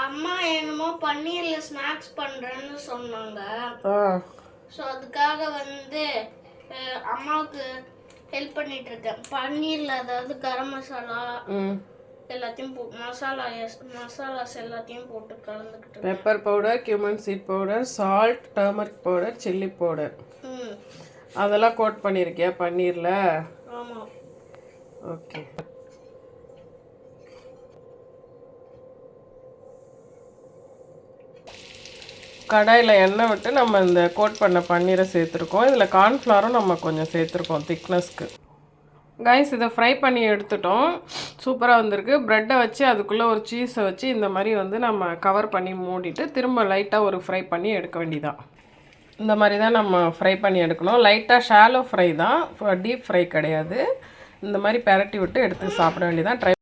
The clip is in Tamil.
அம்மா என்னமோ பன்னீர்ல ஸ்நாக்ஸ் பண்றேன்னு சொன்னாங்க. ஸோ அதுக்காக வந்து அம்மாவுக்கு ஹெல்ப் பண்ணிட்டு இருக்கேன். பன்னீர்ல அதாவது கரம் மசாலா எல்லாத்தையும் மசாலாஸ் எல்லாத்தையும் போட்டு கலந்துக்கிட்டு. Pepper powder, cumin seed powder, salt, turmeric powder, chilli powder அதெல்லாம் கோட் பண்ணியிருக்கியா பன்னீரில்? ஆமாம். ஓகே. கடாயில் எண்ணெய் விட்டு நம்ம இந்த கோட் பண்ண பன்னீரை சேர்த்துருக்கோம். இதில் கார்ன்ஃப்ளவரும் நம்ம கொஞ்சம் சேர்த்துருக்கோம் திக்னஸ்க்கு. கைஸ் இதை ஃப்ரை பண்ணி எடுத்துட்டோம். சூப்பராக வந்திருக்கு. ப்ரெட்டை வச்சு அதுக்குள்ளே ஒரு சீஸை வச்சு இந்த மாதிரி வந்து நம்ம கவர் பண்ணி மூடிட்டு திரும்ப லைட்டாக ஒரு ஃப்ரை பண்ணி எடுக்க வேண்டியதான். இந்த மாதிரி தான் நம்ம ஃப்ரை பண்ணி எடுக்கணும். லைட்டாக ஷாலோ ஃப்ரை தான், டீப் ஃப்ரை கிடையாது. இந்த மாதிரி பெரட்டி விட்டு எடுத்து சாப்பிட வேண்டியதான். ட்ரை